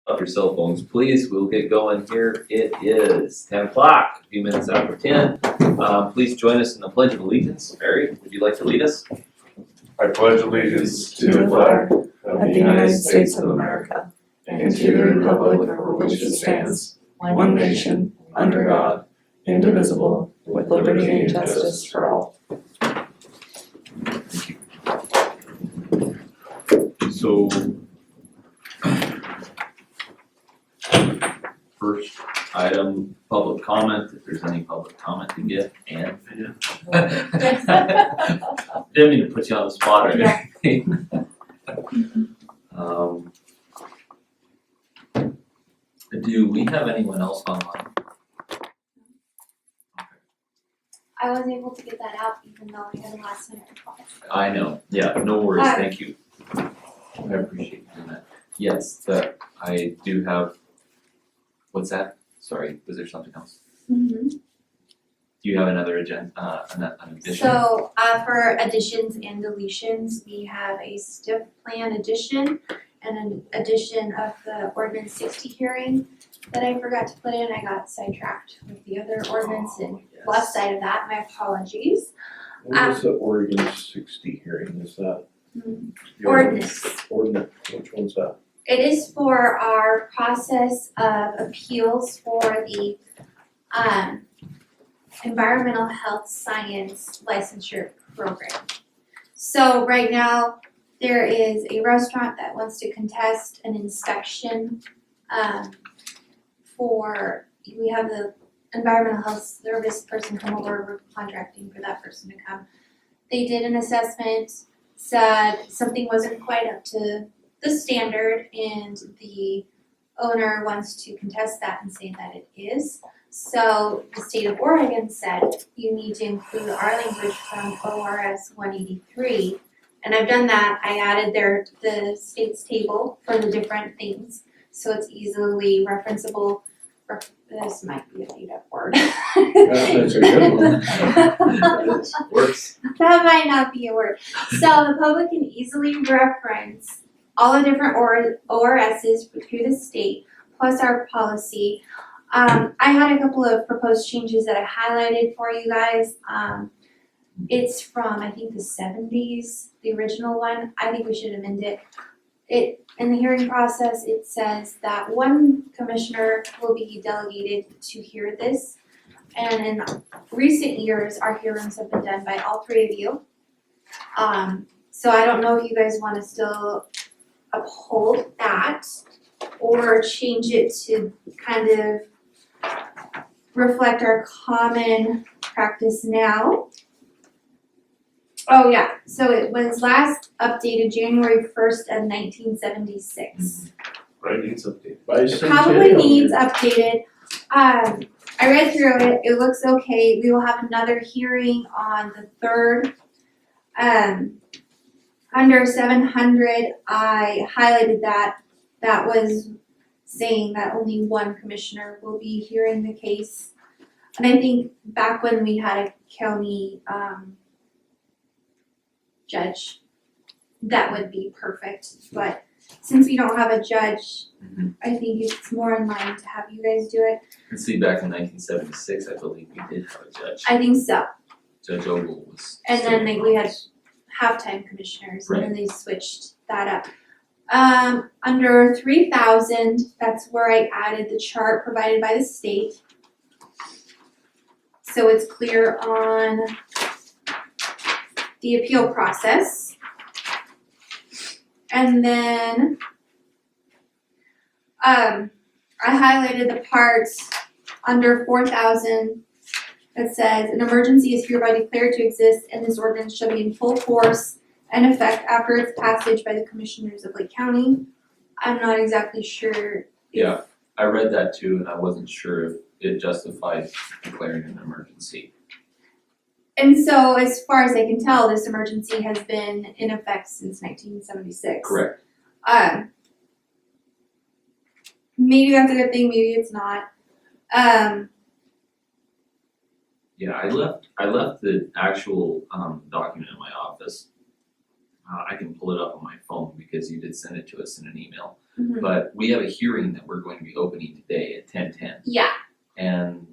Up your cell phones, please. We'll get going here. It is 10 o'clock, a few minutes after 10. Please join us in the Pledge of Allegiance. Barry, would you like to lead us? I pledge allegiance to the flag of the United States of America and to the republic for which it stands, one nation, under God, indivisible, with liberty and justice for all. So, first item, public comment, if there's any public comment to get, and didn't mean to put you on the spot or anything. Do we have anyone else online? I was able to get that out even though I had a last minute request. I know, yeah, no worries, thank you. I appreciate you doing that. Yes, I do have, what's that? Sorry, was there something else? Mm-hmm. Do you have another agenda, an addition? So, for additions and deletions, we have a stiff plan addition and an addition of the ordinance 60 hearing that I forgot to put in. I got sidetracked with the other ordinance and left side of that, my apologies. What is the Oregon 60 hearing, is that? Mhm. the Ordinance. Ordinance, which one's that? It is for our process of appeals for the environmental health science licensure program. So right now, there is a restaurant that wants to contest an inspection we have the environmental health service person come over, we're contracting for that person to come. They did an assessment, said something wasn't quite up to the standard, and the owner wants to contest that and say that it is. So the state of Oregon said you need to include our language from ORS 183. And I've done that. I added the state's table for the different things, so it's easily referenceable. This might be a made up word. That's a good one. Works. That might not be a word. So the public can easily reference all the different ORSs through the state, plus our policy. I had a couple of proposed changes that I highlighted for you guys. It's from, I think, the 70s, the original one. I think we should amend it. In the hearing process, it says that one commissioner will be delegated to hear this. And in recent years, our hearings have been done by all three of you. So I don't know if you guys want to still uphold that or change it to kind of reflect our common practice now. Oh yeah, so it was last updated January 1st of 1976. Right, needs updated. Probably needs updated. I read through it, it looks okay. We will have another hearing on the 3rd. Under 700, I highlighted that. That was saying that only one commissioner will be hearing the case. And I think back when we had a county judge, that would be perfect. But since we don't have a judge, I think it's more in line to have you guys do it. Let's see, back in 1976, I believe we did have a judge. I think so. Judge Ogle was. And still then in we had office. halftime commissioners, and then they switched that up. Under 3,000, that's where I added the chart provided by the state. So it's clear on the appeal process. And then, I highlighted the parts under 4,000 that says, an emergency is hereby declared to exist and this ordinance shall be in full force and effect after its passage by the commissioners of Lake County. I'm not exactly sure. Yeah, I read that too, and I wasn't sure if it justified declaring an emergency. And so, as far as I can tell, this emergency has been in effect since 1976. Correct. Maybe that's a good thing, maybe it's not. Yeah, I left the actual document in my office. I can pull it up on my phone because you did send it to us in an email. Mhm. But we have a hearing that we're going to be opening today at 10:10. Yeah, And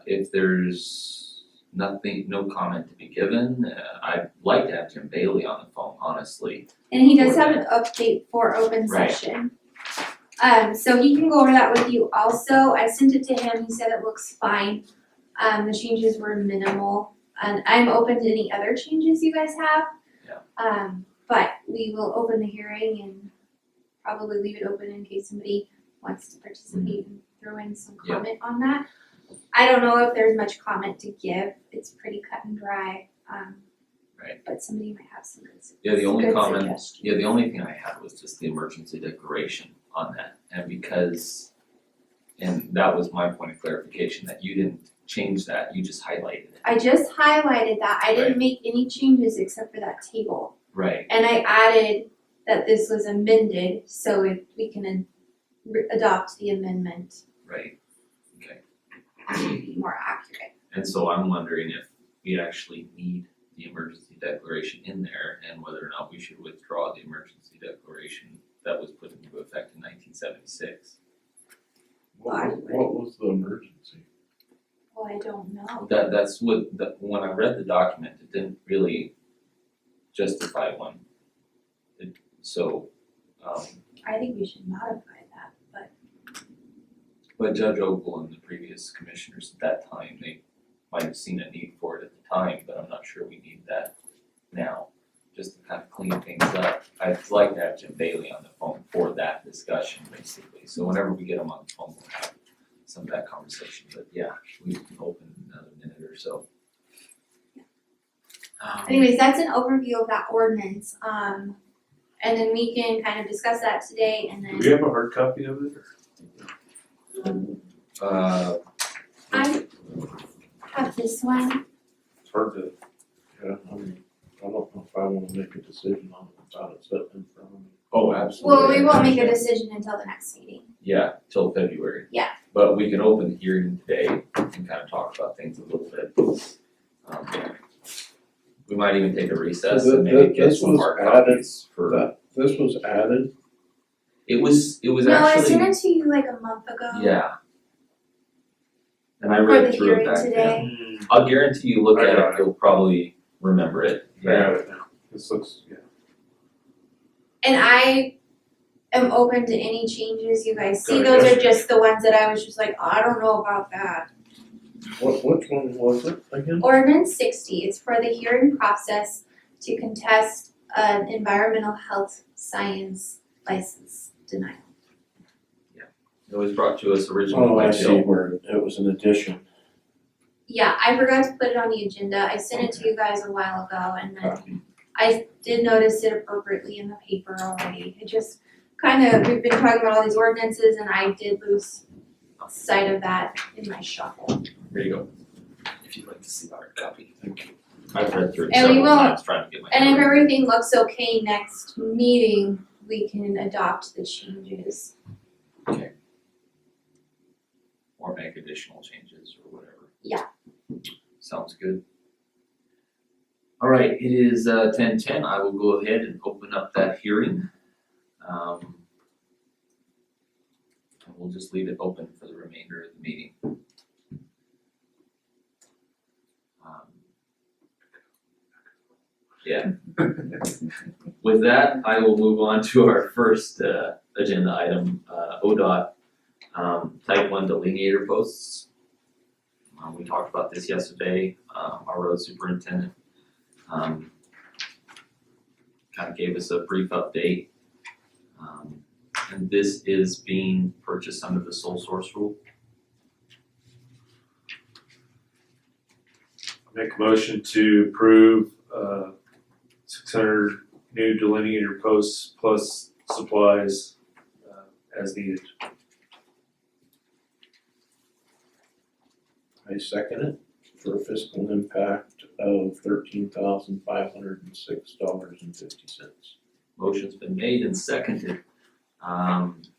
if there's no comment to be given, I'd like to have Jim Bailey on the phone, honestly. and he does have an update for open Right. session. So he can go over that with you also. I sent it to him, he said it looks fine. The changes were minimal, and I'm open to any other changes you guys have. Yeah. But we will open the hearing and probably leave it open in case somebody wants to participate and throw in some Yeah. comment on that. I don't know if there's much comment to give, it's pretty cut and dry, Right. but somebody might have some good Yeah, the only good comment, suggestions. yeah, the only thing I had was just the emergency declaration on that. And because, and that was my point of clarification, that you didn't change that, you just highlighted it. I just highlighted that, I didn't Right. make any changes except for that table. Right, And I added that this was amended, so we can adopt the amendment right, okay. to be more accurate. And so I'm wondering if we actually need the emergency declaration in there and whether or not we should withdraw the emergency declaration that was put into effect in 1976. What was the emergency? Well, I don't know. That's what, when I read the document, it didn't really justify one. So, I think we should modify that, but Judge Opal and the previous commissioners at that time, they might have seen a need for it at the time, but I'm not sure we need that now. Just to kind of clean things up. I'd like to have Jim Bailey on the phone for that discussion, basically. So whenever we get him on the phone, we'll have some of that conversation. But yeah, we can open in another minute or so. anyways, that's an overview of that ordinance, and then we can kind of discuss that today and Do we then have a hard copy of it? I have this one. It's hard to, yeah, I mean, I don't know if I wanna make a decision on it without it sitting in front of me. Oh, absolutely. Well, we won't make a decision until the next meeting. Yeah, till February. Yeah. But we can open the hearing today and kind of talk about things a little bit. We might even take a recess and maybe get This some was hard added, copies for, This was added, it was No, I actually, sent it to you like a month ago. yeah. And I For read the through it hearing back then. today. I'll guarantee you look I at got it, it. you'll probably remember it. I got it now, this looks, yeah. And I am open to any changes you guys see, Good, those yes. are just the ones that I was just like, I don't know about that. Which one was it again? Ordinance 60 is for the hearing process to contest an environmental health science license denial. It was brought to us originally Oh, by I see Bill. where it was an addition. Yeah, I forgot to put it on the agenda, I sent it to you guys a while ago and then I did notice it appropriately in the paper already. It just we've been talking about all these ordinances and I did lose sight of that in my shuffle. Here you go. If you'd like to see the hard copy. Thank you. I've read through it And we several will- times trying to get my. And if head around it. everything looks okay next meeting, we can adopt the changes. Or make additional changes or whatever. Yeah. Sounds good. All right, it is 10:10. I will go ahead and open up that hearing. And we'll just leave it open for the remainder of the meeting. Yeah. With that, I will move on to our first agenda item, ODOT type 1 delineator posts. We talked about this yesterday. Our road superintendent kind of gave us a brief update. And this is being purchased under the sole source rule. Make a motion to approve 600 new delineator posts plus supplies as needed. I second it for a fiscal impact of $13,506.50. Motion's been made and seconded.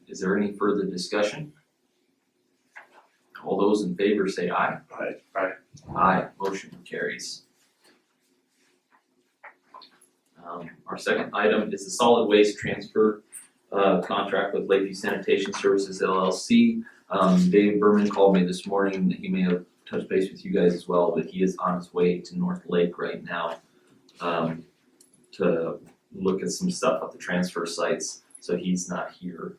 Is there any further discussion? All those in favor say aye. Aye. Aye, motion carries. Our second item is the solid waste transfer contract with Lakeview Sanitation Services LLC. Dave Berman called me this morning, he may have touched base with you guys as well, but he is on his way to North Lake right now, to look at some stuff at the transfer sites, so he's not here,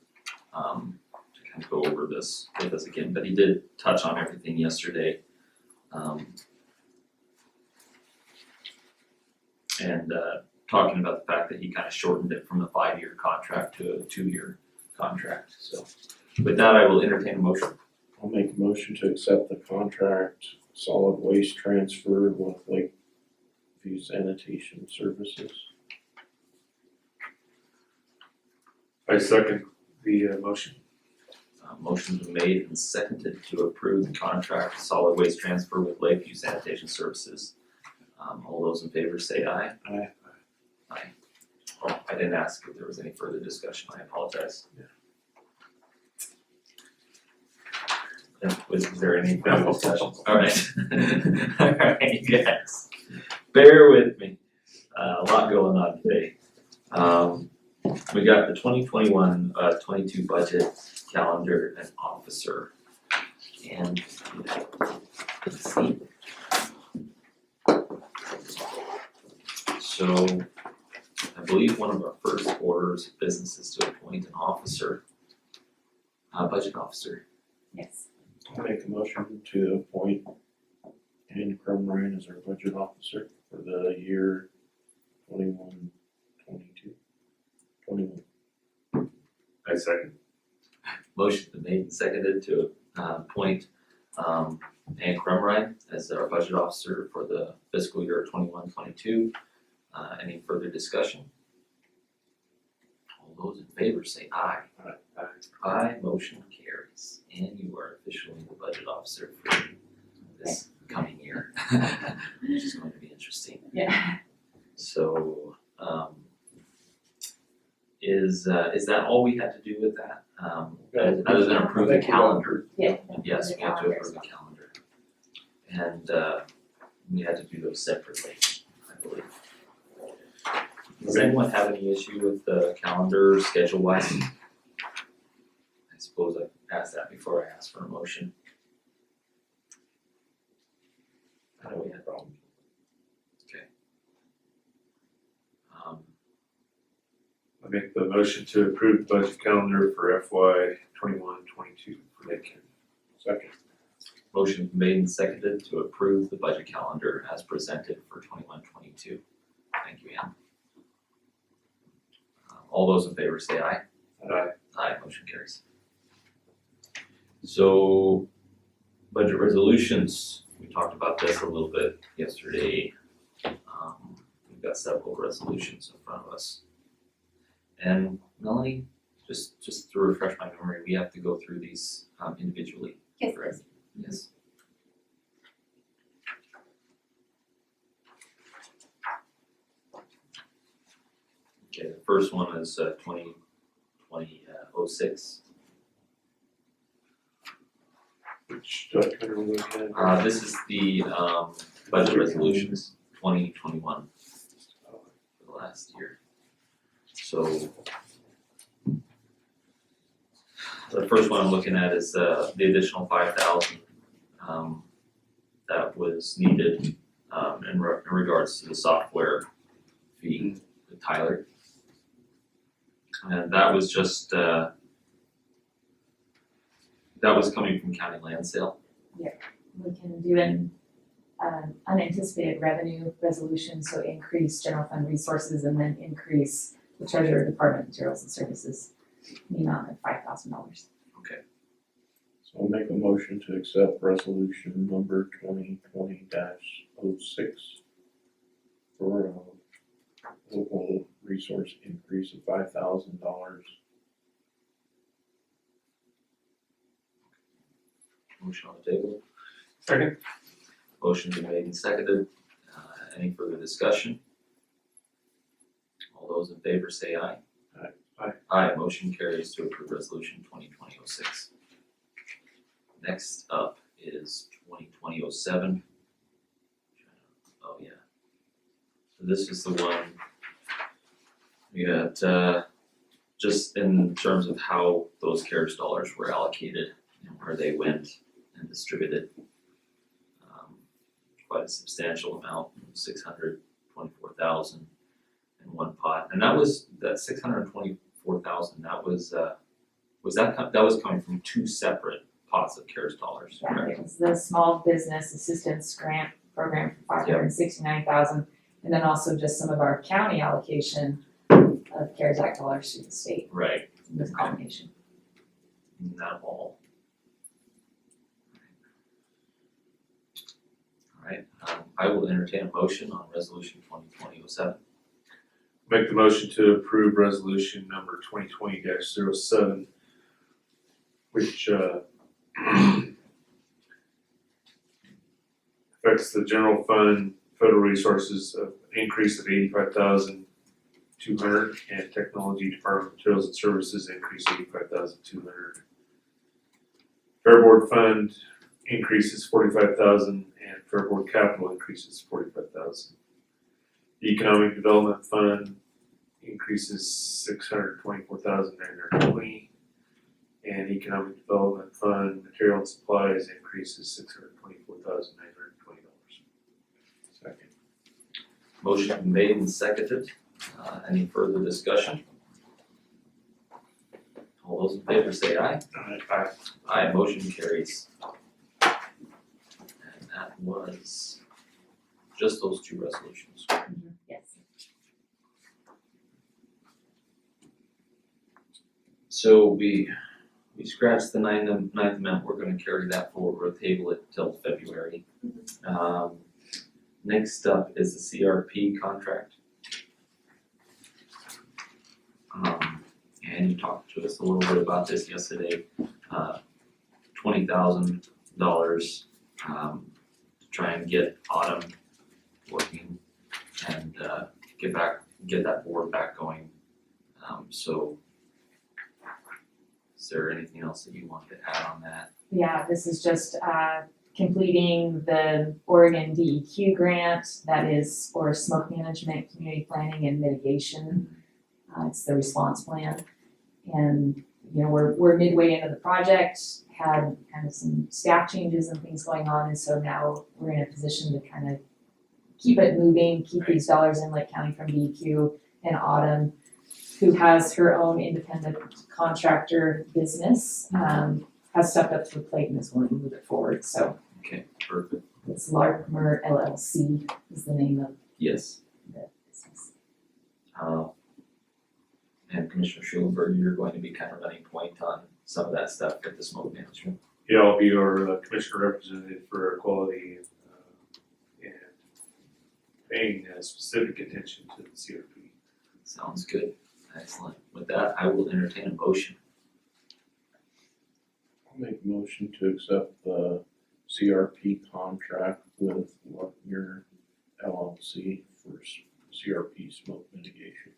to kind of go over this with us again, but he did touch on everything yesterday. And talking about the fact that he kind of shortened it from a 5-year contract to a 2-year contract, so. With that, I will entertain a motion. I'll make a motion to accept the contract, solid waste transfer with Lakeview Sanitation Services. I second the motion. Motion's been made and seconded to approve the contract solid waste transfer with Lakeview Sanitation Services. All those in favor say aye. Aye. Aye. Oh, I didn't ask if there was any further discussion, I apologize. Was there any further discussion? Alright. Alright, yes. Bear with me. A lot going on today. We got the 2021-22 budget, calendar, and officer. And let's see. So I believe one of our first orders of business is to appoint an officer, budget officer. Yes. I'll make a motion to appoint Ann Crumrine as our budget officer for the year 21. I second. Motion's been made and seconded to appoint Ann Crumrine as our budget officer for the fiscal year 21-22. Any further discussion? All those in favor say aye. Aye. Aye, motion carries. And you are officially the budget officer for this coming year, which is going to be interesting. Yeah. So, is that all we had to do with that? Other than approve the calendar? Yeah. Yes, The we have to calendar. approve the calendar. And we had to do those separately, I believe. Does anyone have any issue with the calendar schedule wise? I suppose I asked that before I asked for a motion. I know we had problems. Okay. I make the motion to approve the budget calendar for FY 21-22 for Lake County. Second. Motion made and seconded to approve the budget calendar as presented for 21-22. Thank you, Ann. All those in favor say aye. Aye. Aye, motion carries. So, budget resolutions, we talked about this a little bit yesterday. We've got several resolutions in front of us. And Melanie, just to refresh my memory, we have to go through these individually. Yes, Correct. please. Yes. Okay, the first one is 2020-06. Which document are we looking at? This is the budget resolutions 2021 for the last year. So the first one I'm looking at is the additional 5,000 that was needed in regards to the software fee with Tyler. And that was just that was coming from county land sale. We can do an unanticipated revenue resolution, so increase general fund resources and then increase the treasurer department materials and services in the amount of $5,000. So I'll make a motion to accept resolution number 2020-06 for a local resource increase of $5,000. Motion on the table. Second. Motion's been made and seconded. Any further discussion? All those in favor say aye. Aye. Aye. Aye, motion carries to approve resolution 2020-06. Next up is 2020-07. Oh yeah. So this is the one we got just in terms of how those CARES dollars were allocated and where they went and distributed. Quite a substantial amount, 624,000 in one pot, and that was, that 624,000, that was that was coming from two separate pots of CARES dollars, Yeah, correct? it was the Small Business Assistance Grant Program for $569,000, and then also just some of our county allocation of CARES Act dollars to the state, Right, with a combination. not all. Alright, I will entertain a motion on resolution 2020-07. Make the motion to approve resolution number 2020-07, which affects the general fund, federal resources, increase of 85,200, and technology department materials and services increase 85,200. Fair Board Fund increases 45,000, and Fair Board Capital increases 45,000. The Economic Development Fund increases 624,920, and Economic Development Fund Material and Supplies increases $624,920. Second. Motion been made and seconded, any further discussion? All those in favor say aye. Aye. Aye, motion carries. And that was just those two resolutions. Yes. So we scratched the ninth amendment, we're gonna carry that forward, we'll table it till February. Next up is the CRP contract. And you talked to us a little bit about this yesterday, $20,000, to try and get Autumn working and, get that board back going. So is there anything else that you want to add on that? Yeah, this is just completing the Oregon DEQ grant that is for smoke management, community planning and mitigation. It's the response plan. And, you know, we're midway into the project, had kind of some staff changes and things going on, and so now we're in a position to kind of keep it moving, keep these dollars in Lake County from DEQ. And Autumn, who has her own independent contractor business, has stepped up to the plate and is willing to move it forward, so Okay, perfect, it's Larkmer LLC is the name of yes. the business. And Commissioner Schulenberg, you're going to be kind of running point on some of that stuff with the smoke management. Yeah, I'll be our commissioner representative for air quality and paying specific attention to the CRP. Sounds good, excellent. With that, I will entertain a motion. I'll make a motion to accept the CRP contract with Luckner LLC for CRP smoke mitigation.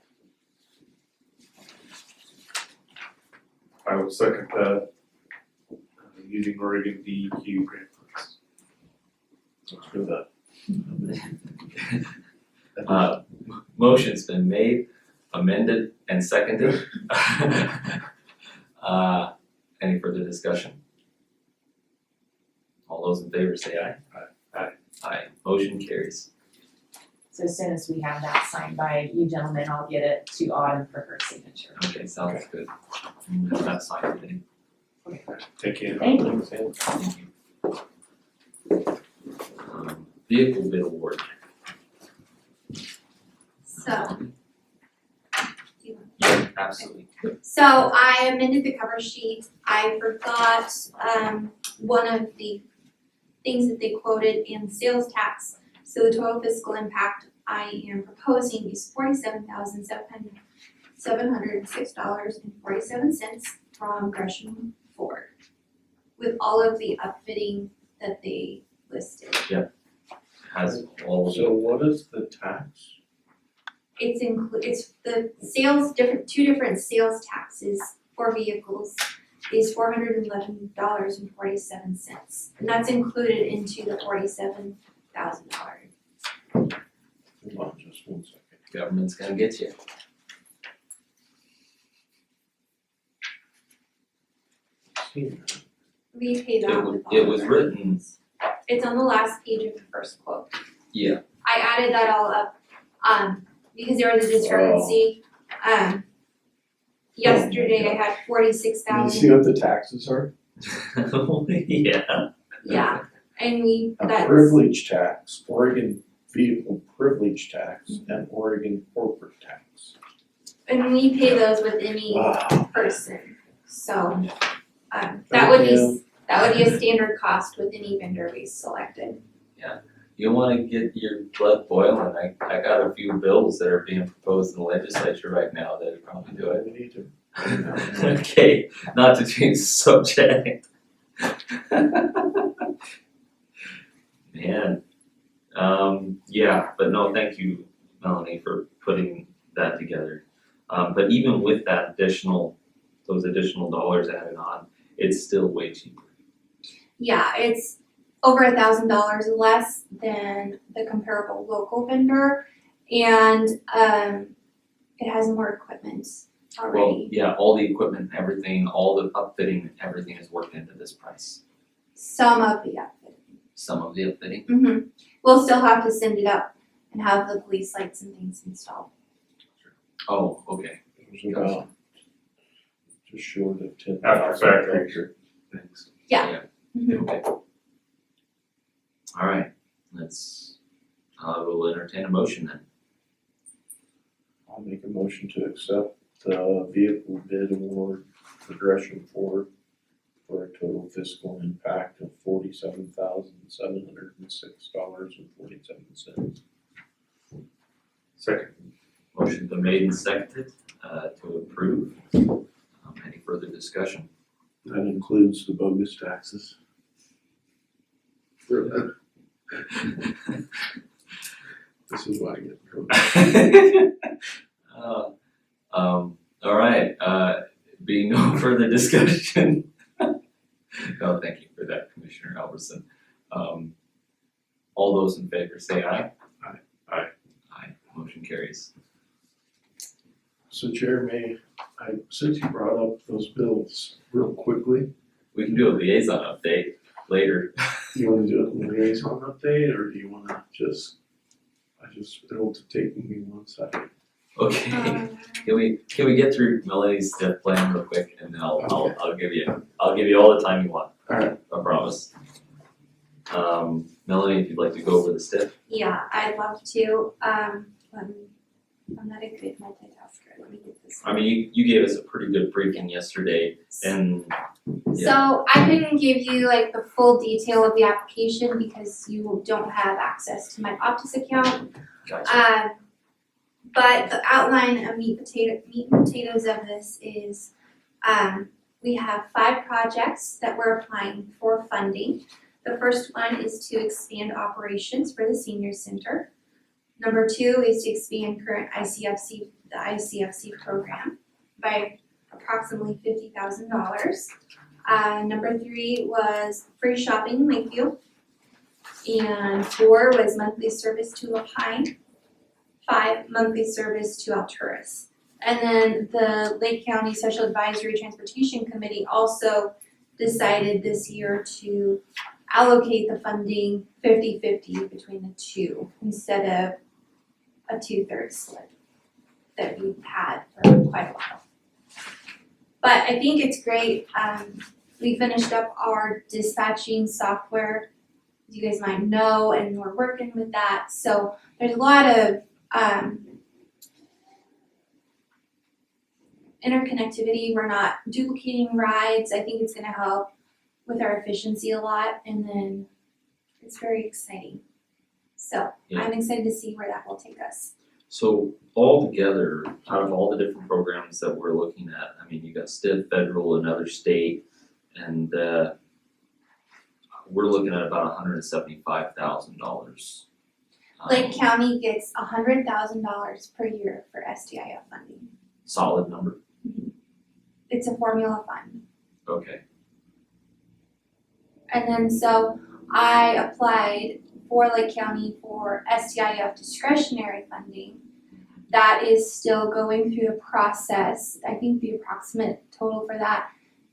I will second that, using Oregon DEQ grant funds. Let's do that. Motion's been made, amended, and seconded. Any further discussion? All those in favor say aye. Aye. Aye, motion carries. So as soon as we have that signed by you gentlemen, I'll get it to Autumn for her signature. Okay, sounds good. We'll have that signed today. Thank you. Thank you. Thank you. Vehicle bid award. So, Yeah, absolutely. so I amended the cover sheet. I forgot, one of the things that they quoted in sales tax. So the total fiscal impact I am proposing is $47,706.47 from Gresham Ford, with all of the upfitting that they listed. Has all So what is the tax? It's the sales, two different sales taxes for vehicles is $411.47. And that's included into the $47,000. Hold on just one second. government's gonna get you. seen that. We pay that with all It was of our written- fees. It's on the last page of the first quote. Yeah, I added that all up, because there was a discrepancy. Yesterday I had 46,000. You see what the taxes are? yeah, Yeah, and A that's, privilege tax, Oregon vehicle privilege tax, and Oregon corporate tax. and we pay those with any Wow. person, so, that would be a standard cost with any vendor we selected. you wanna get your blood boiling, I got a few bills that are being proposed in the legislature right now that would probably do it. We need to. Okay, not to change the subject. Man, yeah, but no, thank you, Melanie, for putting that together. But even with that those additional dollars added on, it's still way cheaper. Yeah, it's over $1,000 less than the comparable local vendor, and, it has more equipment Well, already. yeah, all the equipment, everything, all the upfitting, everything is worked into this price. Some of the outfit. Some of the upfitting, Mm-hmm. We'll still have to send it up and have the police lights and things installed. oh, okay, It was about just short of 10,000. After factory. Thanks. Mhm. okay. Alright, we'll entertain a motion then. I'll make a motion to accept the vehicle bid award progression for a total fiscal impact of $47,706.47. Second. Motion's been made and seconded, to approve. Any further discussion? That includes the bogus taxes. This is why I get in trouble. Alright, being no further discussion. No, thank you for that, Commissioner Albertson. All those in favor say aye. Aye. Aye. Aye, motion carries. So Jeremy, since you brought up those bills real quickly, We can do a liaison update later. you wanna do a liaison update, or do you wanna it'll take me 1 second. Okay, Um, can we get through Melanie's step plan real quick and then I'll give you all the time you want. Alright. I promise. Melanie, if you'd like to go over the step. Yeah, I'd love to, I'm not a good multitasker, let me get this. I mean, you gave us a pretty good briefing yesterday and yeah. So I couldn't give you like the full detail of the application because you don't have access to my Optus account. Gotcha. But the outline of meat and potatoes of this is, we have 5 projects that we're applying for funding. The first one is to expand operations for the senior center. Number 2 is to expand current the ICFC program by approximately $50,000. Number 3 was free shopping in Lakeview. And 4 was monthly service to Lapine. 5, monthly service to Alturas. And then the Lake County Special Advisory Transportation Committee also decided this year to allocate the funding 50-50 between the two instead of a 2/3 split that we've had for quite a while. But I think it's great, we finished up our dispatching software, as you guys might know, and we're working with that, so there's a lot of interconnectivity, we're not duplicating rides, I think it's gonna help with our efficiency a lot, and then it's very exciting. So, Yeah. I'm excited to see where that will take us. So altogether, out of all the different programs that we're looking at, I mean, you got state, federal, another state, and we're looking at about $175,000. Lake County gets $100,000 per year for STIF funding. Solid number, It's a formula fund. okay. And then so I applied for Lake County for STIF discretionary funding. That is still going through the process. I think the approximate total for that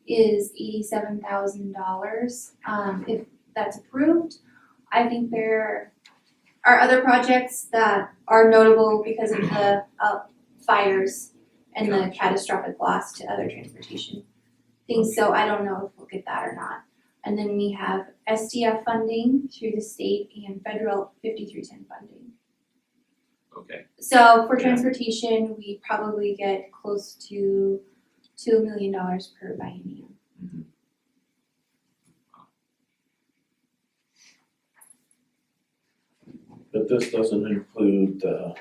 is $87,000. If that's approved, I think there are other projects that are notable because of the fires and the catastrophic loss to other transportation things, so I don't know if we'll get that or not. And then we have SDF funding through the state and federal 5310 funding. Okay, So for Yeah. transportation, we probably get close to $2 million per biennium. But this doesn't include the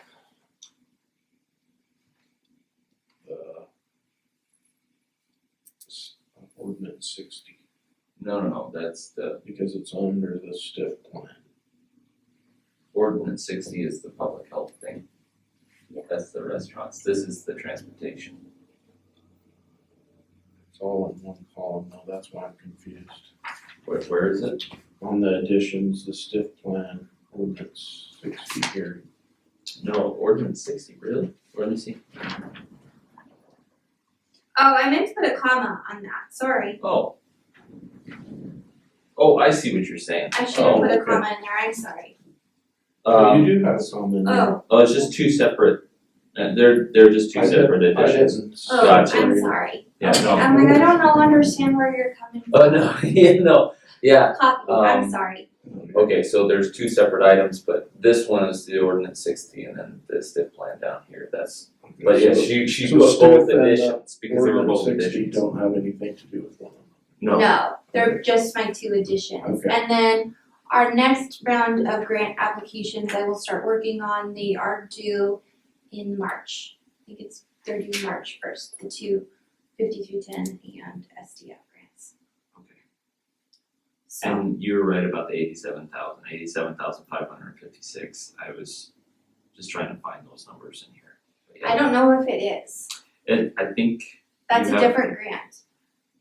ordinance 60, no, that's the because it's under the STIF plan. ordinance 60 is the public health thing. That's the restaurants, this is the transportation. It's all in one column now, that's why I'm confused. Where is it? On the additions, the STIF plan, ordinance 60 here. No, ordinance 60, really? Let me see. Oh, I meant to put a comma on that, sorry. Oh, I see what you're saying. I should have put a okay. comma in there, I'm sorry. You do have some in there. Oh, It's just two separate, they're just two I separate didn't- editions. oh, Gotcha. I'm sorry. Yeah, Okay, no. I'm like, I don't know, understand where you're coming from. Oh, no, yeah, no, yeah, Copy, I'm um, sorry. okay, so there's two separate items, but this one is the ordinance 60 and then the stiff plan down here, that's, but yeah, she so put both stiff and, editions because they were Ordinance both 60 editions. don't have anything to do with one. No, They're just my two additions. Okay. And then our next round of grant applications I will start working on, they are due in March. I think they're due March 1st, the two 5310 and SDF grants. okay. So, And you were right about the 87,556. I was just trying to find those numbers in here. But yeah. I don't know if it is. And I think That's You a have- different grant.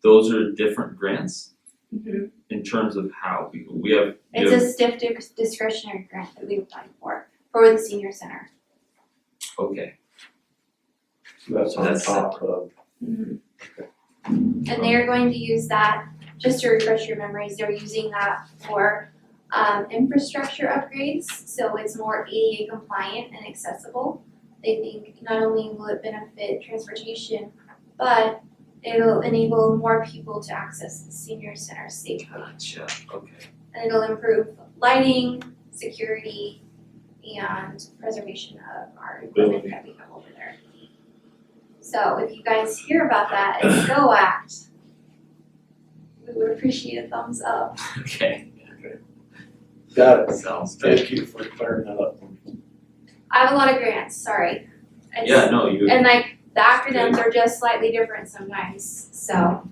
those are different grants Mm-hmm. in terms of how we have, you It's have, a stiff discretionary grant that we applied for the senior center. okay, So that's on That's top of. And they're going to use that, just to refresh your memories, they're using that for infrastructure upgrades, so it's more ADA compliant and accessible. They think not only will it benefit transportation, but it'll enable more people to access the senior center safely. gotcha, okay. And it'll improve lighting, security, and preservation of our equipment that we have over there. So if you guys hear about that and go act, we would appreciate a thumbs up. Okay, Got it. sounds good. Thank you for clearing that up. I have a lot of grants, sorry. It's- Yeah, no, you, And like, the acronyms are just slightly different sometimes, so.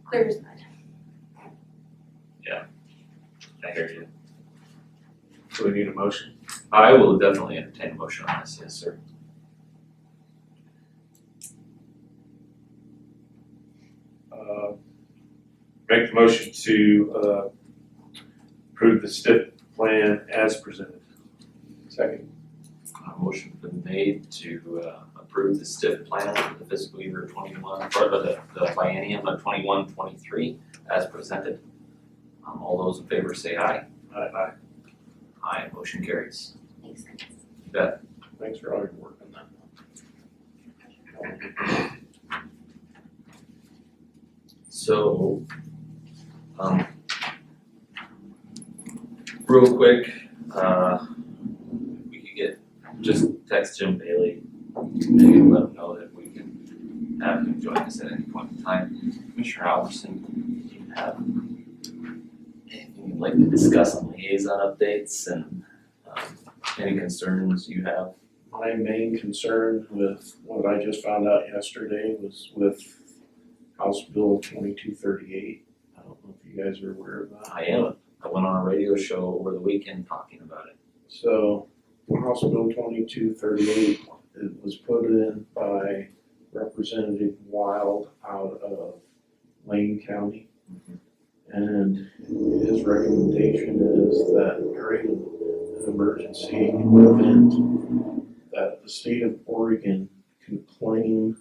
Clear as mud. I hear you. Do we need a motion? I will definitely entertain a motion on this, yes, sir. Make the motion to approve the STIP plan as presented. Second. Motion's been made to approve the stiff plan for the fiscal year 21, or the biennium of 21-23 as presented. All those in favor say aye. Aye. Aye, motion carries. Thanks, guys. You bet. Thanks for all your work on that. So, real quick, we could just text Jim Bailey, maybe let him know that we can have him join us at any point in time. Commissioner Alverson, do you have anything you'd like to discuss on liaison updates and any concerns you have? My main concern with what I just found out yesterday was with House Bill 2238. I don't know if you guys are aware of that. I am. I went on a radio show over the weekend talking about it. So, House Bill 2238, it was put in by Representative Wild out of Lane County. And his recommendation is that during an emergency event, that the state of Oregon can claim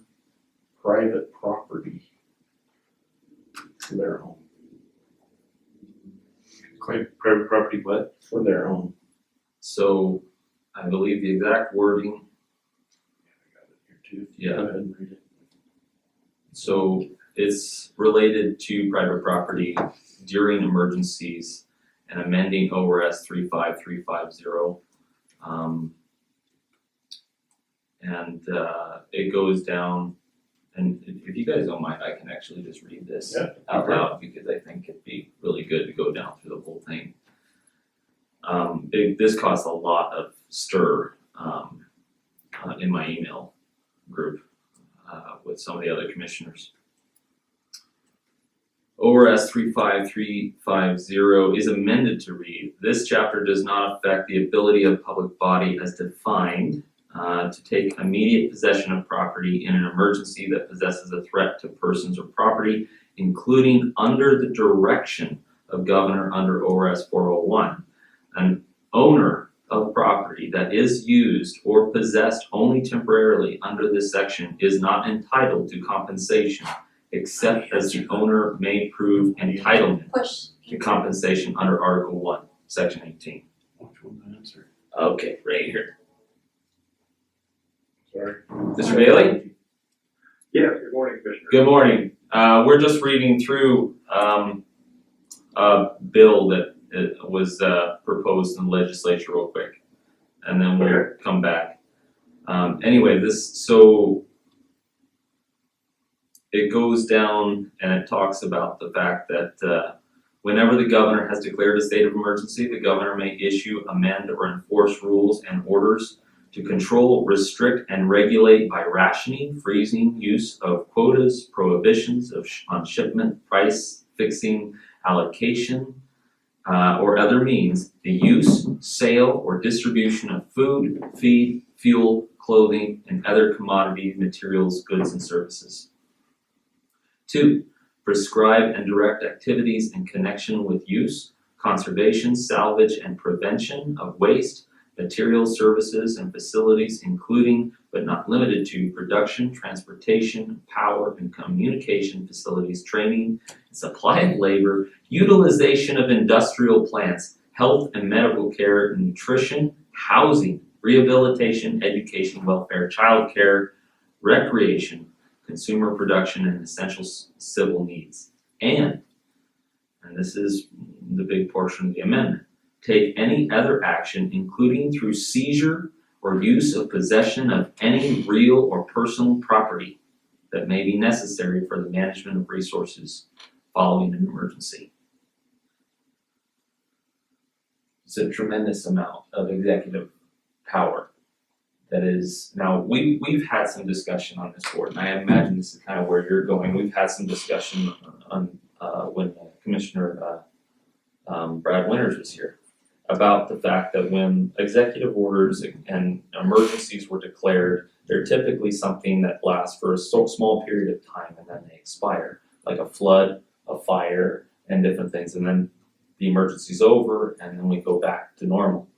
private property for their home, Claim private property what? for their home. So I believe the exact wording, I got it here too. Yeah. Go ahead and read it. so it's related to private property during emergencies and amending ORS 35350. It goes down, and if you guys don't mind, I can actually just read this Yeah, out loud because I think it'd be really good to go down through the whole thing. This caused a lot of stir in my email group with some of the other commissioners. ORS 35350 is amended to read, this chapter does not affect the ability of public body as defined to take immediate possession of property in an emergency that possesses a threat to persons or property, including under the direction of governor under ORS 401. An owner of property that is used or possessed only temporarily under this section is not entitled to compensation, except as the owner may prove entitlement Push. to compensation under Article 1, Section 18. Which one the answer? Okay, right here. Sorry. Mr. Bailey? Yeah, good morning, Commissioner. Good morning. We're just reading through a bill that was proposed in the legislature real quick, and then we'll come back. Anyway, so it goes down and it talks about the fact that whenever the governor has declared a state of emergency, the governor may issue, amend, or enforce rules and orders to control, restrict, and regulate by rationing, freezing, use of quotas, prohibitions on shipment, price fixing, allocation, or other means, the use, sale, or distribution of food, feed, fuel, clothing, and other commodity materials, goods, and services. 2. Prescribe and direct activities in connection with use, conservation, salvage, and prevention of waste, materials, services, and facilities, including but not limited to production, transportation, power, and communication facilities, training, supply of labor, utilization of industrial plants, health and medical care, nutrition, housing, rehabilitation, education, welfare, child care, recreation, consumer production, and essential civil needs. And this is the big portion of the amendment, take any other action, including through seizure or use of possession of any real or personal property that may be necessary for the management of resources following an emergency. It's a tremendous amount of executive power that is, now we've had some discussion on this board, and I imagine this is kind of where you're going. We've had some discussion on when Commissioner Brad Winters was here, about the fact that when executive orders and emergencies were declared, they're typically something that lasts for a small period of time and then they expire, like a flood, a fire, and different things, and then the emergency's over and then we go back to normal.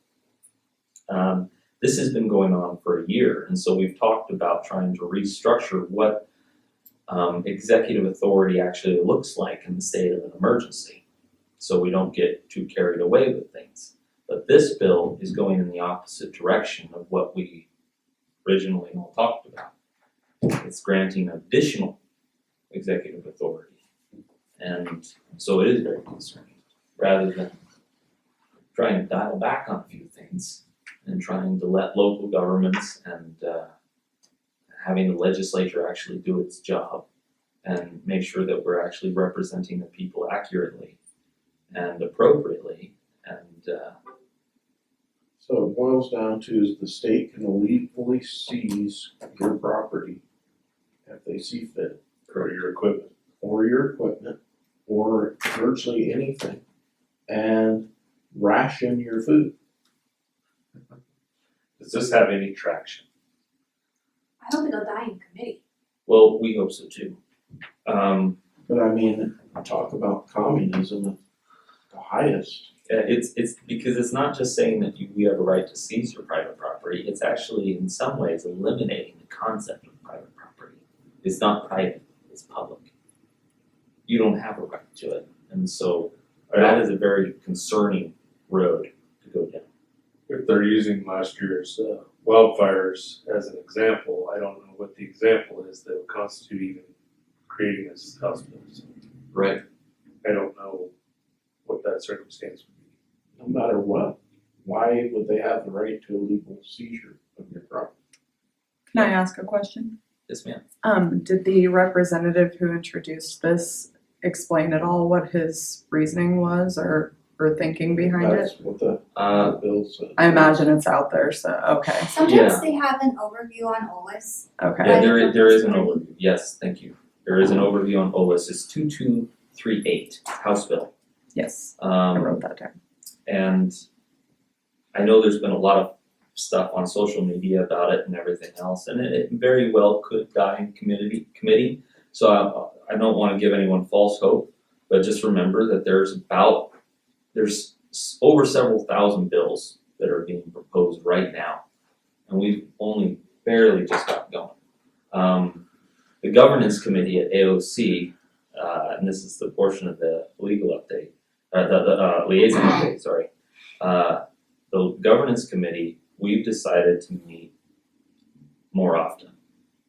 This has been going on for a year, and so we've talked about trying to restructure what executive authority actually looks like in the state of an emergency, so we don't get too carried away with things. But this bill is going in the opposite direction of what we originally all talked about. It's granting additional executive authority. And so it is very concerning, rather than trying to dial back on a few things and trying to let local governments and having the legislature actually do its job and make sure that we're actually representing the people accurately and appropriately. And So it boils down to is the state can illegally seize your property if they see fit, Or your equipment. or your equipment, or virtually anything, and ration your food. Does this have any traction? I hope it'll die in committee. well, we hope so too. But I mean, talk about communism at the highest. It's because it's not just saying that we have a right to seize your private property, it's actually in some ways eliminating the concept of private property. It's not private, it's public. you don't have a right to it. And so that is a very concerning road to go down. If they're using last year's wildfires as an example, I don't know what the example is that would constitute even creating this house bill. So Right. I don't know what that circumstance would be. No matter what, why would they have the right to a legal seizure of your property? Can I ask a question? Yes, ma'am. Did the representative who introduced this explain at all what his reasoning was or thinking behind it? That's what the bill said. I imagine it's out there, so, okay, Sometimes they have an overview on OLIS. okay. Yeah, there is an overview. Yes, thank you. There is an overview on OLIS. It's 2238, House Bill. Yes, I Um, wrote that down. and I know there's been a lot of stuff on social media about it and everything else, and it very well could die in committee. So I don't wanna give anyone false hope, but just remember that there's over several thousand bills that are being proposed right now. And we've only barely just got going. The governance committee at AOC, and this is the portion of the legal update, the liaison update, sorry. The governance committee, we've decided to meet more often.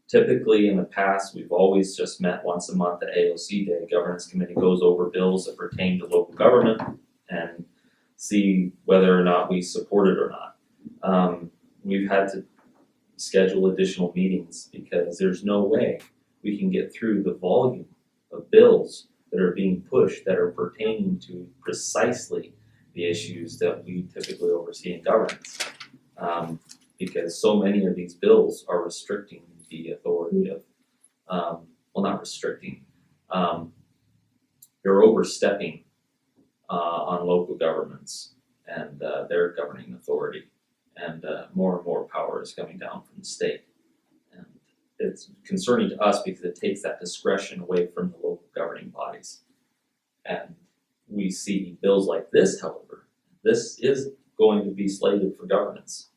Typically, in the past, we've always just met once a month at AOC Day. Governance committee goes over bills that pertain to local government and see whether or not we support it or not. We've had to schedule additional meetings because there's no way we can get through the volume of bills that are being pushed that are pertaining to precisely the issues that we typically oversee in governance. Because so many of these bills are restricting the authority of, well, not restricting, they're overstepping on local governments and their governing authority. And more power is coming down from the state. And it's concerning to us because it takes that discretion away from the local governing bodies. And we see bills like this, however, this is going to be slated for governance.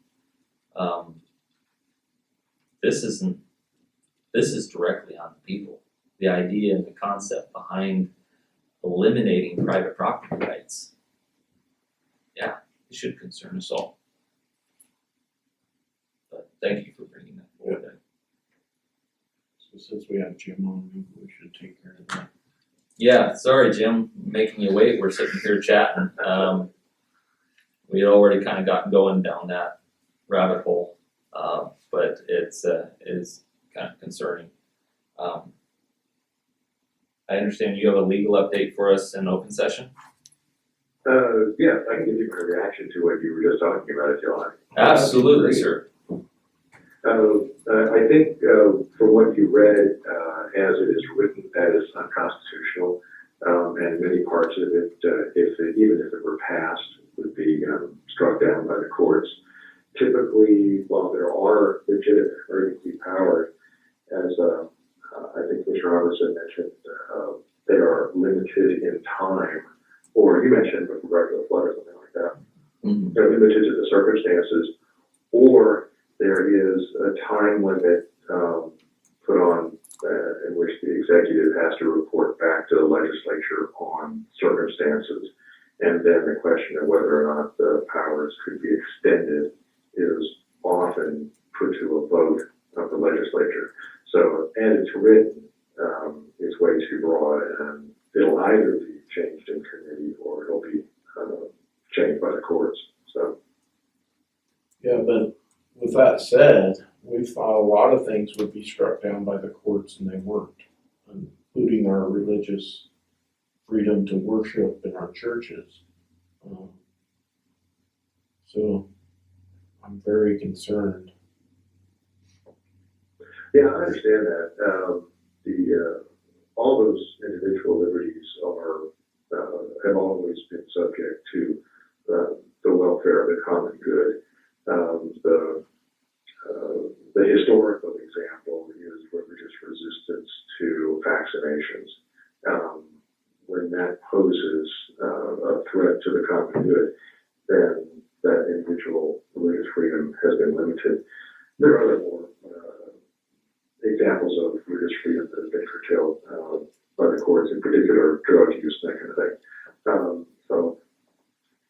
This is directly on the people. The idea and the concept behind eliminating private property rights. Yeah, it should concern us all. But thank you for bringing that forward. So since we have Jim on, maybe we should take care of that. Yeah, sorry, Jim, making you wait. We're sitting here chatting. We had already kind of gotten going down that rabbit hole, but it is kind of concerning. I understand you have a legal update for us in open session? Yes, I can give you my reaction to what you were just talking about, if you like. Absolutely, sir. I think from what you read, as it is written, that is unconstitutional, and many parts of it, even if it were passed, would be struck down by the courts. Typically, while there are legitimate emergency powers, as I think Mr. Robertson mentioned, they are limited in time, or you mentioned with regard to a flood or something like that. Mm-hmm. They're limited to the circumstances, or there is a time limit put on in which the executive has to report back to the legislature on circumstances, and then the question of whether or not the powers could be extended is often put to a vote of the legislature. So, and it's written, it's way too broad, and it'll either be changed in committee or it'll be changed by the courts. So, Yeah, but with that said, we thought a lot of things would be struck down by the courts and they weren't, including our religious freedom to worship in our churches. So I'm very concerned. yeah, I understand that. All those individual liberties have always been subject to the welfare of the common good. The historical example is religious resistance to vaccinations. When that poses a threat to the common good, then that individual religious freedom has been limited. There are other more examples of religious freedom that have been curtailed by the courts, in particular drug use and that kind of thing. So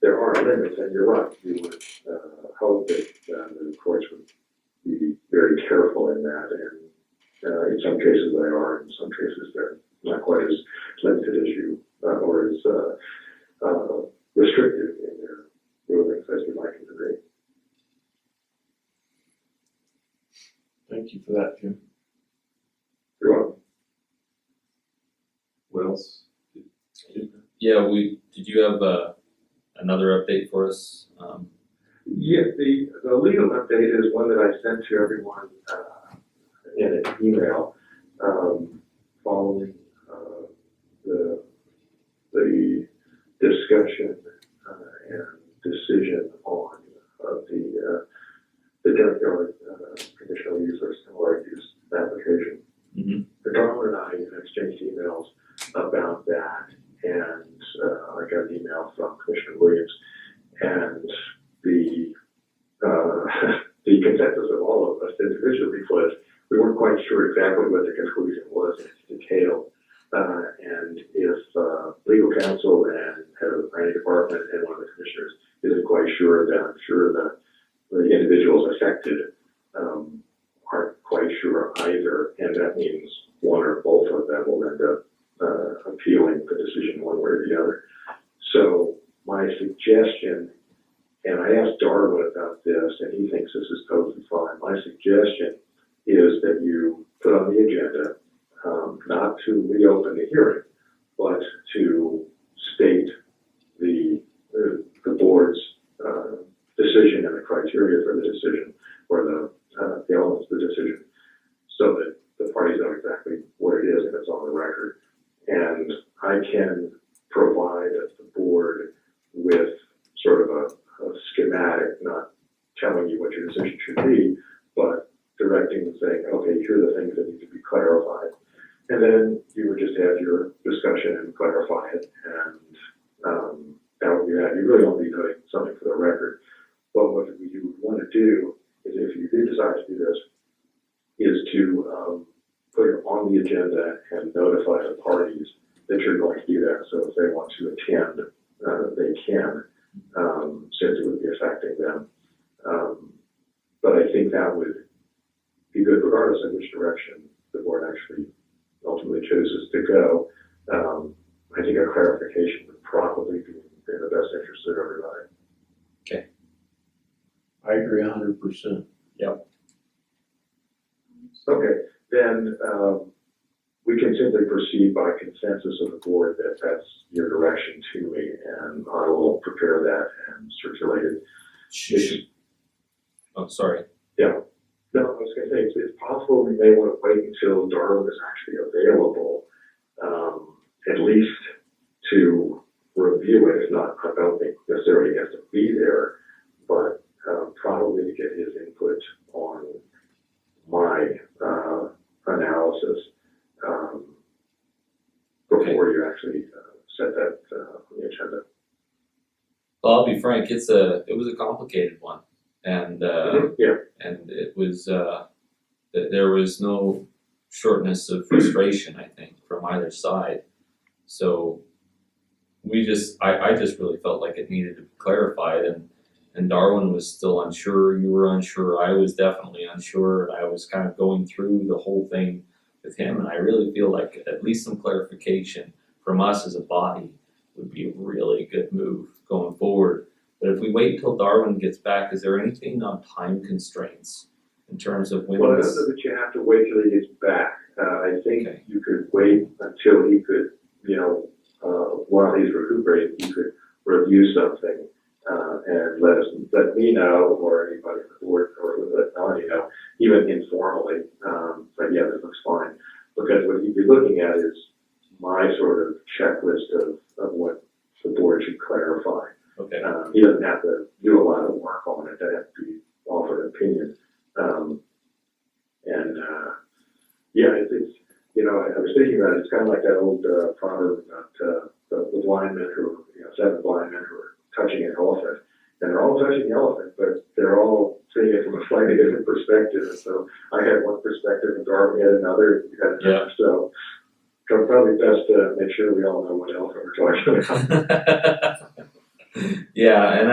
there are limits, and you're right. You would hope that the courts would be very careful in that, and in some cases they are, in some cases they're not quite as limited as you or as restrictive in their rulings as you'd like them to be. Thank you for that, Jim. You're welcome. What else? Yeah, did you have another update for us? Yeah, the legal update is one that I sent to everyone in an email following the discussion and decision on the junkyard conditional use or similar use application. Mm-hmm. Darwin and I exchanged emails about that, and I got an email from Commissioner Williams, and the consensus of all of us individually was we weren't quite sure exactly what the conclusion was in its detail, and if legal counsel and head of the planning department and one of the commissioners isn't quite sure, then I'm sure the individuals affected aren't quite sure either, and that means one or both of them will end up appealing the decision one way or the other. So my suggestion, and I asked Darwin about this, and he thinks this is totally fine. My suggestion is that you put on the agenda not to reopen the hearing, but to state the board's decision and the criteria for the decision, or the elements of the decision, so that the parties know exactly what it is and it's on the record. And I can provide the board with sort of a schematic, not telling you what your decision should be, but directing and saying, okay, here are the things that need to be clarified. And then you would just have your discussion and clarify it, and that would be that. You really don't be doing something for the record. But what you would want to do is, if you do decide to do this, is to put it on the agenda and notify the parties that you're going to do that. So if they want to attend, they can, since it would be affecting them. But I think that would be good regardless of which direction the board actually ultimately chooses to go. I think a clarification would probably be in the best interest of everybody. I agree 100%. Okay, then we can simply proceed by consensus of the board that that's your direction to me, and I will prepare that and circulate it. Oh, sorry. No, I was going to say, it's possible we may want to wait until Darwin is actually available, at least to review it. If not, I don't think necessarily he has to be there, but probably to get his input on my analysis before you actually set that on the agenda. Well, I'll be frank. It was a complicated one, and and it was there was no shortness of frustration, I think, from either side. So I just really felt like it needed to be clarified, and Darwin was still unsure, you were unsure, I was definitely unsure, and I was kind of going through the whole thing with him, and I really feel like at least some clarification from us as a body would be a really good move going forward. But if we wait till Darwin gets back, is there anything on time constraints in terms of when Well, this? I don't know that you have to wait till he gets back. I think Okay. you could wait until he could, while he's recuperating, he could review something and let me know, or anybody on the board, or let Melanie know, even informally. But yeah, that looks fine, because what he'd be looking at is my sort of checklist of what the board should clarify. Okay. He doesn't have to do a lot of work on it. That has to be offered opinion. I was thinking about it. It's kind of like that old proverb about the blind men who, 7 blind men who are touching an elephant, and they're all touching the elephant, but they're all seeing it from a slightly different perspective. And so I had one perspective director, and Darwin had another, you had another, so. Probably best to make sure we all know what else we're talking about. Yeah, and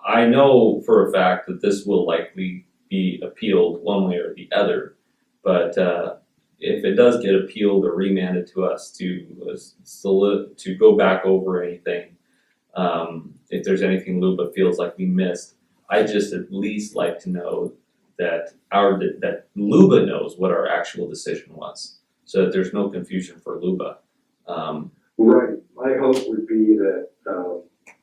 I know for a fact that this will likely be appealed one way or the other, but if it does get appealed or remanded to us to go back over anything, if there's anything LUBA feels like we missed, I just at least like to know that that LUBA knows what our actual decision was, so that there's no confusion for LUBA. Right, my hope would be that,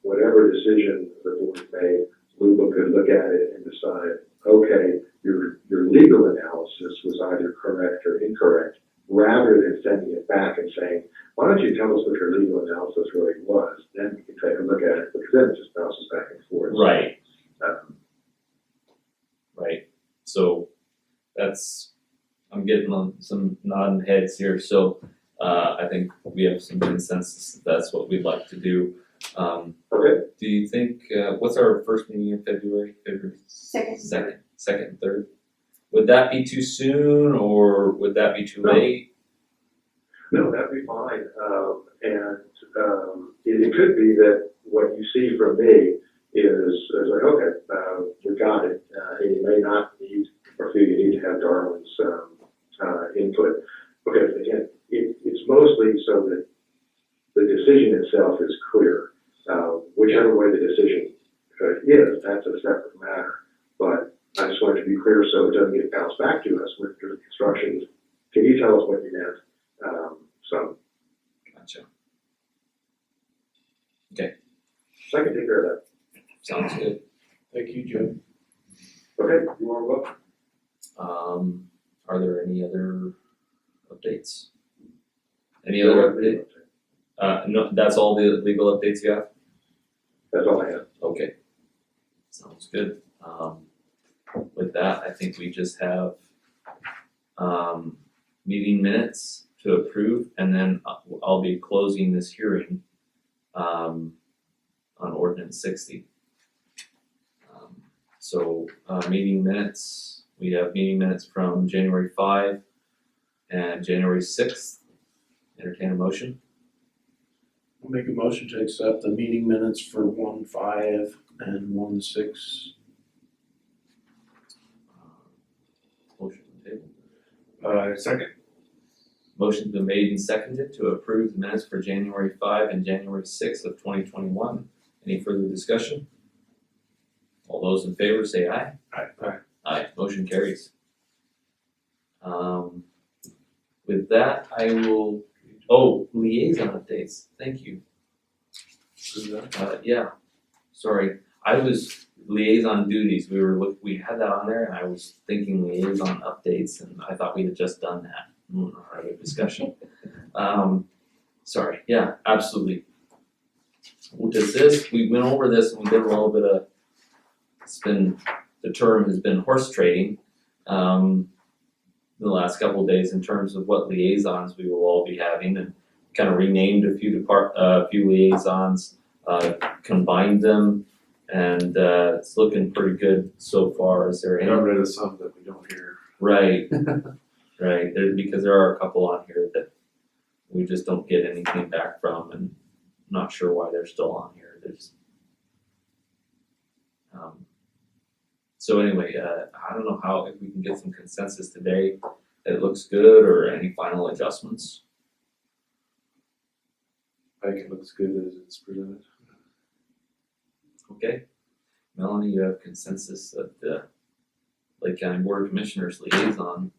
whatever decision the board made, LUBA could look at it and decide, okay, your legal analysis was either correct or incorrect, rather than sending it back and saying, why don't you tell us what your legal analysis really was, then we can take a look at it, because then it just bounces back and forth. Right. Um, So I'm getting on some nodding heads here, so I think we have some consensus that's what we'd like to do. Okay. Do you think, what's our first meeting in February? Second. Second and third? Would that be too soon, or would that be too No. late? No, that'd be fine, it could be that what you see from me is like, okay, we got it, and you may not need, or feel you need to have Darwin's, input. Okay, again, it's mostly so that the decision itself is clear. Whichever way the decision is, that's a separate matter. But I just wanted to be clear so it doesn't get bounced back to us with the instructions. Can you tell us what you meant? So Gotcha. I can take care of that. Sounds good. Thank you, Joe. Okay, you are welcome. Are there any other updates? Any other update? No, that's all the legal updates you have? That's all I have. Okay. Sounds good. With that, I think we just have, meeting minutes to approve, and then I'll be closing this hearing, on ordinance 60. Meeting minutes, we have meeting minutes from January 5 and January 6th. Entertain a motion. I'll make a motion to accept the meeting minutes for 1/5 and 1/6. Motion on the table. Second. Motion's been made and seconded to approve the minutes for January 5 and January 6 of 2021. Any further discussion? All those in favor say aye. Aye. Aye, motion carries. With that, I will, liaison updates, thank you. Yeah, sorry, I was liaison duties, we had that on there, and I was thinking liaison updates, and I thought we had just done that. Our discussion. Sorry, yeah, absolutely. We went over this and we did a little bit of, the term has been horse trading, the last couple of days in terms of what liaisons we will all be having, and kind of renamed a few liaisons, combined them, and it's looking pretty good so far. Is there any? Got rid of some that we don't hear. Right, right, because there are a couple on here that we just don't get anything back from, and I'm not sure why they're still on here. So anyway, I don't know if we can get some consensus today that it looks good, or any final adjustments. I think it looks good as it's presented. Okay, Melanie, you have consensus that the Lake County Board of Commissioners liaison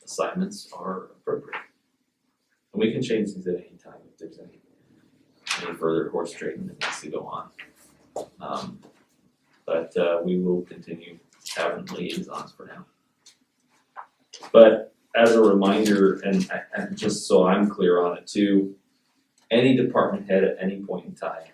assignments are appropriate. And we can change these at any time if there's any further horse trading that needs to go on. But we will continue having liaisons for now. But as a reminder, and just so I'm clear on it too, any department head at any point in time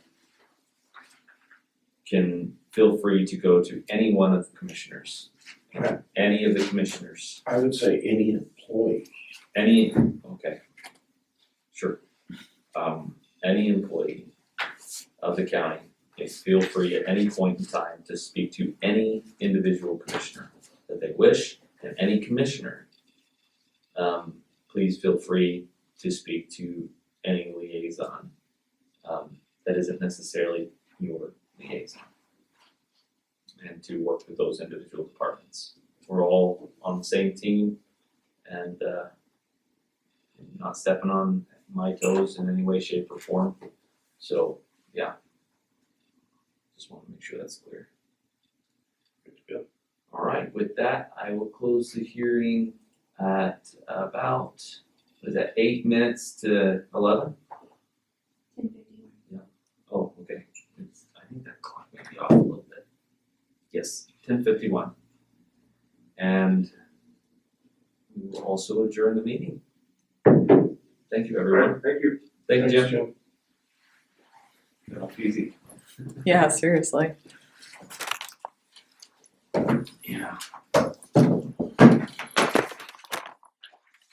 can feel free to go to any one of the commissioners. Okay. Any of the commissioners. I would say any employee. Okay, sure. Any employee of the county, feel free at any point in time to speak to any individual commissioner that they wish, and any commissioner, please feel free to speak to any liaison, that isn't necessarily your liaison. And to work with those individual departments. We're all on the same team and, not stepping on my toes in any way, shape, or form. So, yeah. Just wanna make sure that's clear. Good to go. All right, with that, I will close the hearing at about, what is that, 8 minutes to 11? 10:51. Oh, okay. I think that clock may be off a little bit. Yes, 10:51. And we will also adjourn the meeting. Thank you, everyone. Alright, thank you. Thank you, Thanks, Jim. Get off easy. Yeah, seriously. Yeah.